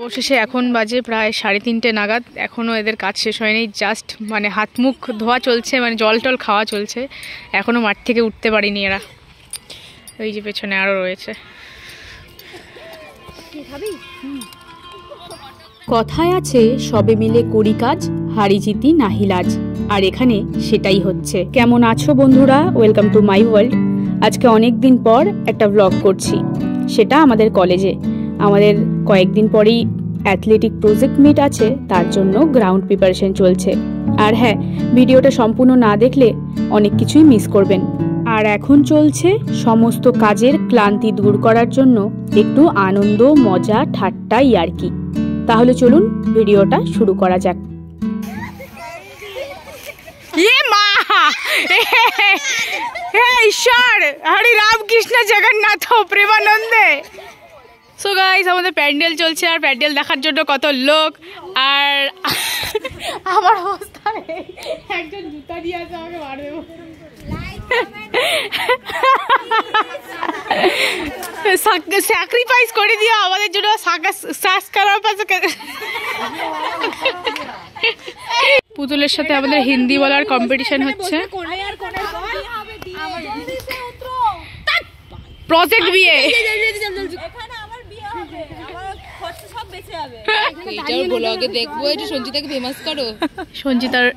অবশেষে এখন বাজে প্রায় 3:30 নাগাদ, এখনও এদের কাজ শেষ হয়নি। জাস্ট মানে হাত মুখ ধোয়া চলছে, মানে জল টল খাওয়া চলছে। এখনও মাঠ থেকে উঠতে পারিনি এরা। ওই যে পেছনে আরও রয়েছে। কথায় আছে সবে মিলে করি কাজ, হারি জিতি নাহি লাজ। আর এখানে সেটাই হচ্ছে। কেমন আছো বন্ধুরা? Welcome to my world. আজকে অনেক দিন পর একটা ব্লগ করছি, সেটা আমাদের কলেজে। আমাদের কয়েকদিন পরেই অ্যাথলেটিক প্রজেক্ট মিট আছে, তার জন্য গ্রাউন্ড প্রিপারেশন চলছে। আর হ্যাঁ, ভিডিওটা সম্পূর্ণ না দেখলে অনেক কিছুই মিস করবেন। আর এখন চলছে সমস্ত কাজের ক্লান্তি দূর করার জন্য একটু আনন্দ, মজা, ঠাট্টা, ইয়ার্কি। তাহলে চলুন ভিডিওটা শুরু করা যাক। ঈশ্বর, হরি রাম কৃষ্ণ জগন্নাথ প্রেমানন্দে। সো গাইস, আমাদের প্যান্ডেল চলছে আর প্যান্ডেল দেখার জন্য কত লোক। আর আমার অবস্থা একজন জুতা দিয়ে আছে, আমাকে মারবে। স্যাক্রিফাইস করে দিও আমাদের জন্য। পুতুলের সাথে আমাদের হিন্দি বলার কম্পিটিশন হচ্ছে। প্রজেক্ট বিয়ে, সঞ্জিতার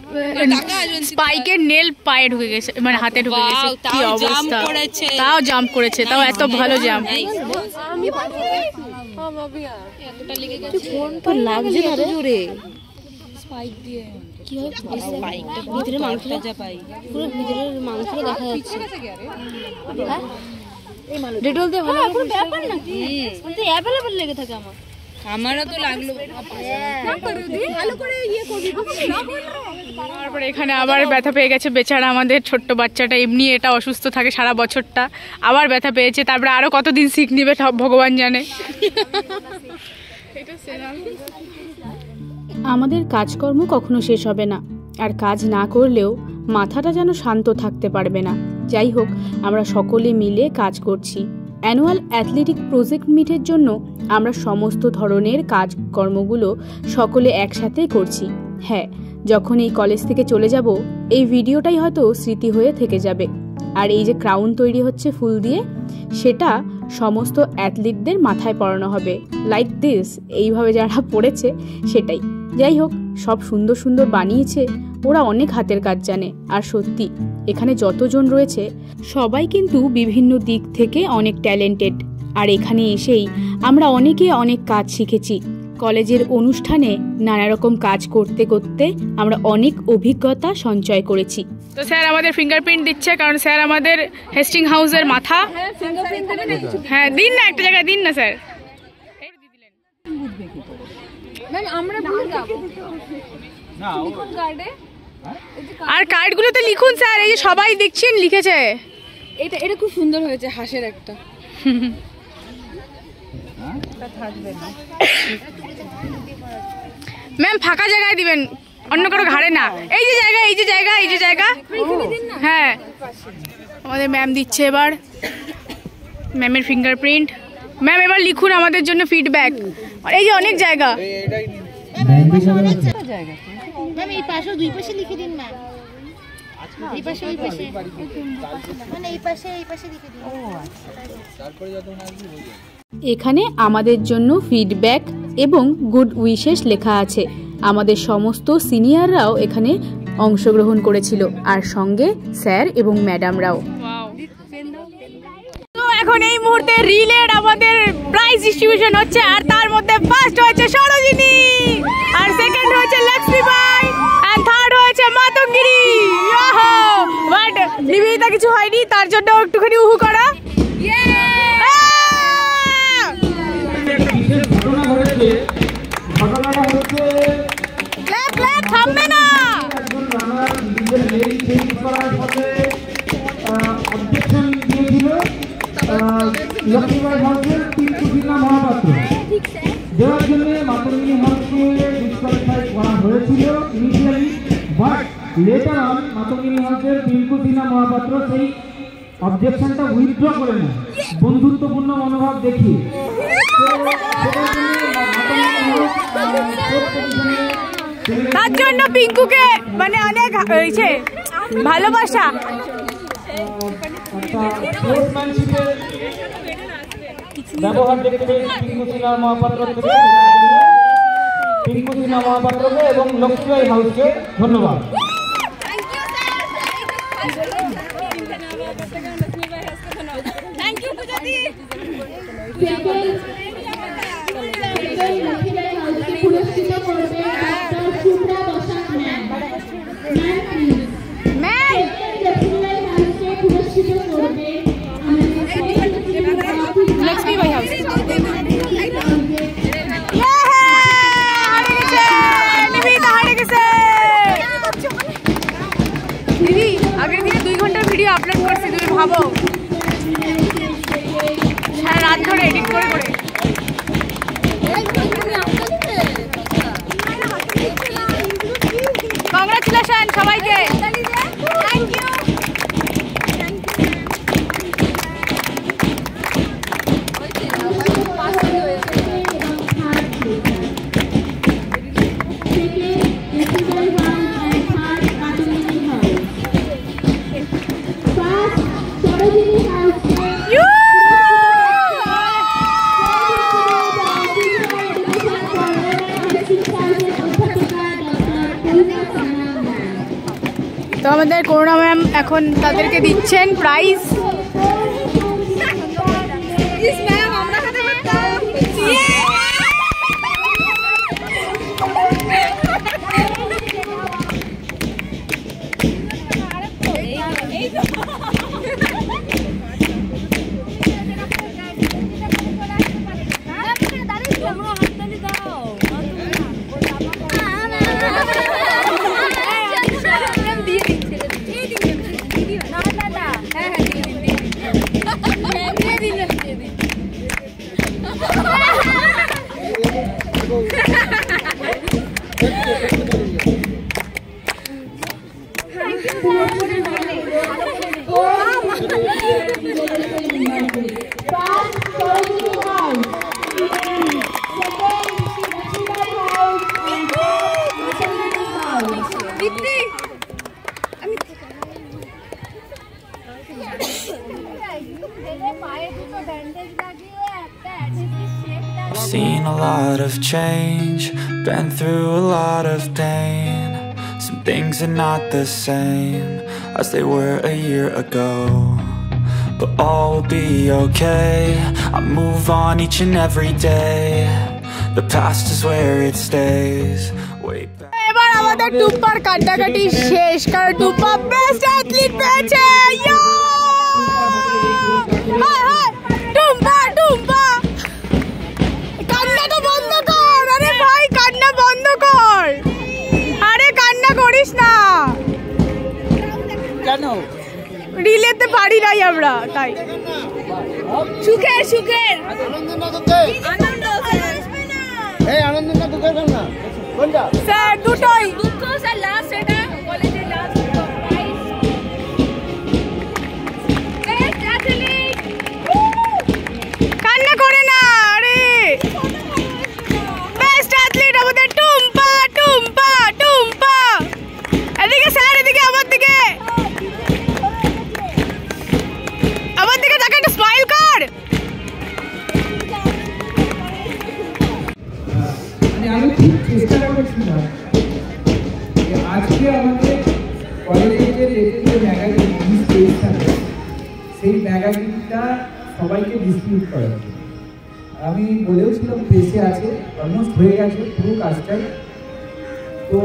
স্পাইকের নেল পায়ে ঢুকে গেছে, মানে হাতে ঢুকে গেছে। কি অবস্থা! তাও জাম্প করেছে, তাও এত ভালো জাম্প। ভিতরে মাংসটা যা পাই, পুরো ভিতরের মাংসটা দেখা যাচ্ছে। ডেটল দিয়ে ভালো করে ব্যাপার না কি, তো অ্যাভেলেবল লেগে থাকে আমার। আমারও তো লাগলো ভালো করে ইয়ে করবি। তারপরে এখানে আবার ব্যথা পেয়ে গেছে বেচারা আমাদের ছোট্ট বাচ্চাটা। এমনি এটা অসুস্থ থাকে সারা বছরটা, আবার ব্যথা পেয়েছে। তারপরে আরো কতদিন শিখ নিবে ভগবান জানে। আমাদের কাজকর্ম কখনো শেষ হবে না, আর কাজ না করলেও মাথাটা যেন শান্ত থাকতে পারবে না। যাই হোক, আমরা সকলে মিলে কাজ করছি। অ্যানুয়াল অ্যাথলেটিক প্রজেক্ট মিটের জন্য আমরা সমস্ত ধরনের কাজকর্মগুলো সকলে একসাথে করছি। হ্যাঁ, যখন এই কলেজ থেকে চলে যাব, এই ভিডিওটাই হয়তো স্মৃতি হয়ে থেকে যাবে। আর এই যে ক্রাউন তৈরি হচ্ছে ফুল দিয়ে, সেটা সমস্ত অ্যাথলিটদের মাথায় পরানো হবে। লাইক দিস, এইভাবে যারা পড়েছে সেটাই। যাই হোক, সব সুন্দর সুন্দর বানিয়েছে ওরা, অনেক হাতের কাজ জানে। আর সত্যি এখানে যতজন রয়েছে সবাই কিন্তু বিভিন্ন দিক থেকে অনেক ট্যালেন্টেড। আর এখানে এসেই আমরা অনেকে অনেক কাজ শিখেছি। কলেজের অনুষ্ঠানে নানা রকম কাজ করতে করতে আমরা অনেক অভিজ্ঞতা সঞ্চয় করেছি। তো স্যার আমাদের ফিঙ্গারপ্রিন্ট দিচ্ছে, কারণ স্যার আমাদের হেস্টিং হাউসের মাথা। হ্যাঁ, দিন না, একটা জায়গায় দিন না স্যার। আর কার্ডগুলোতে লিখুন স্যার, এই যে সবাই দেখছেন লিখেছে। এটা খুব সুন্দর হয়েছে, হাঁসের একটা। ম্যাম ফাঁকা জায়গায় দিবেন, অন্য কারো ঘাড়ে না। এই যে জায়গা, এই যে জায়গা, এই যে জায়গা। হ্যাঁ, আমাদের ম্যাম দিচ্ছে এবার, ম্যামের ফিঙ্গারপ্রিন্ট। ম্যাম এবার লিখুন আমাদের জন্য ফিডব্যাক। এই যে অনেক জায়গা। ম্যাম এই পাশে দুই পাশে লিখে দিন ম্যাম। এই পাশে ওই পাশে, মানে এই পাশে এই পাশে লিখে দিন। তারপরে যখন আসবে এখানে আমাদের জন্য ফিডব্যাক এবং গুড উইশেস লেখা আছে। আমাদের সমস্ত সিনিয়ররাও এখানে অংশগ্রহণ করেছিল, আর সঙ্গে স্যার এবং ম্যাডামরাও। তো এখন এই মুহূর্তে রিলের আমাদের প্রাইজ ডিস্ট্রিবিউশন হচ্ছে, আর তার মধ্যে ফার্স্ট হয়েছে সরোজিনী, আর সেকেন্ড হয়েছে লক্ষ্মীবাই, আর থার্ড হয়েছে মাতঙ্গিরি। বাট নিবেদিতা কিছু হয়নি, তার জন্য একটুখানি উহু করা। থামবে না। লক্ষ্মীবাই হাউসের পিঙ্কুটিনা মহাপাত্র দেওয়ার জন্য মাতঙ্গিনী হাউসকে ডিসকোয়ালিফাই করা হয়েছিল initially, but later on Matangini হাউসের পিঙ্কুটিনা মহাপাত্র সেই অবজেকশনটা উইথড্র করে নেয় বন্ধুত্বপূর্ণ মনোভাব দেখিয়ে। সেটার জন্য মাতঙ্গিনী তার জন্য পিঙ্কুকে মানে অনেক হয়েছে ভালোবাসা। ব্যবহার দেখতে পেয়েছি পিঙ্কু সিনহা মহাপাত্রকে এবং লক্ষ্মীবাই হাউসকে ধন্যবাদ। দিদি আগের দিনে 2 ঘন্টার ভিডিও আপলোড করছি, তুমি ভাবো সারা রাত ধরে এডিট করে করে। কংগ্রাচুলেশন সবাইকে। Thank you. তো আমাদের করুণা ম্যাম এখন তাদেরকে দিচ্ছেন prize. Seen a lot of change, been through a lot of pain. Some things are not the same as they were a year ago, but all will be okay. I move on each and every day. The past is where it stays. Way back. এবার আমাদের টুম্পার কান্নাকাটি শেষ, কারণ Tumpa best athlete পেয়েছে। High high Tumpa Tumpa, কান্নাটা বন্ধ কর। আরে ভাই কান্না বন্ধ কর, আরে কান্না করিস না। কেন রিলেতে পারি নাই আমরা, তাই সুখের সুখের আনন্দ না দুঃখের না কোনটা স্যার? দুটোই। দুঃখ স্যার লাস্ট, এটা কলেজের লাস্ট প্রাইজ। কান্না করে না, আরে বেস্ট অ্যাথলিট আমাদের টুম্পা টুম্পা টুম্পা। এদিকে স্যার, এদিকে আমার দিকে, আমার দিকে তাকে একটা স্মাইল কর। আমি ঠিক চেষ্টা করছিলাম যে আজকে আমাদের কলেজের যে লেটেস্ট ম্যাগাজিন সেই ম্যাগাজিনটা সবাইকে ডিস্ট্রিবিউট করা হবে। আমি বলেও ছিলাম প্রেসে আছে, অলমোস্ট হয়ে গেছে পুরো কাজটাই। তো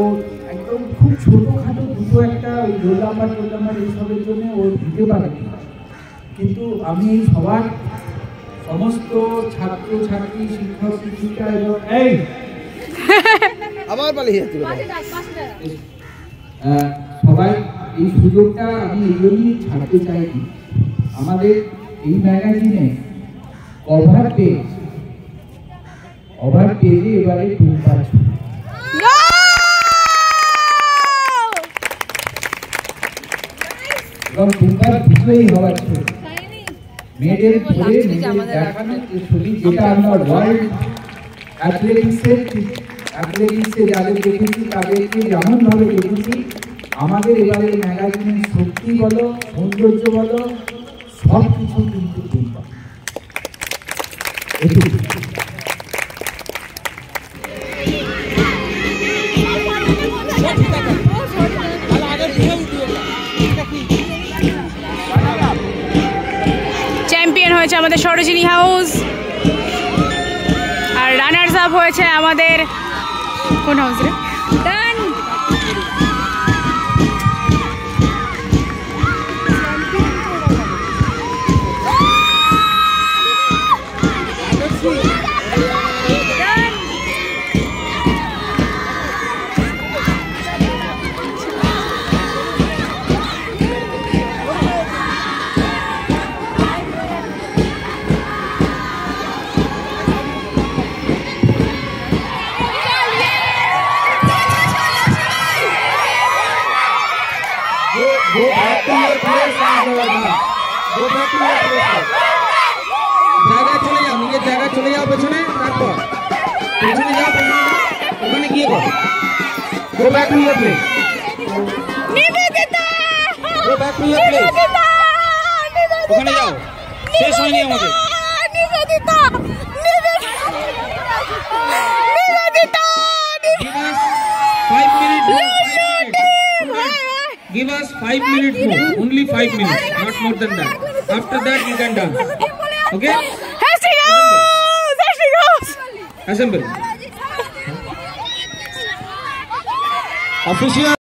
একদম খুব ছোটোখাটো দুটো একটা ওই রোল নাম্বার এইসবের জন্য ও দিতে পারেনি, কিন্তু আমি এই সবার সমস্ত ছাত্র ছাত্রী শিক্ষক শিক্ষিকা এবং এই আবার পালিয়ে যাচ্ছে সবাই এই সুযোগটা আমি এই জন্যই ছাড়তে চাইছি। আমাদের এই ম্যাগাজিনে কভার পেজে এবারে টুম্পা এবং টুম্পার ভিডিওই হওয়ার ছবি, মেয়েদের ধরে দেখানো ছবি, যেটা আমরা ওয়ার্ল্ড অ্যাথলেটিক্সের অ্যাথলেটিক্সে যাদের দেখেছি তাদেরকে যেমনভাবে দেখেছি, আমাদের এবারে ম্যাগাজিনের শক্তি বলো, সৌন্দর্য বলো, সব কিছু কিন্তু দুর্বল। চ্যাম্পিয়ন হয়েছে আমাদের সরোজিনী হাউস, আর রানার্স আপ হয়েছে আমাদের কোন হাউস রে? জায়গায় চলে যাও, নিজের জায়গায় চলে যাও পেছনে, তারপর পেছনে যাও, ওখানে গিয়ে করো। Go back to your place. Go back to your place. ওখানে যাও, শেষ হয়নি আমাদের। Give us 5 minutes more. Only 5 minutes, not more than that. After that, you can dance. Okay? Assemble. Official.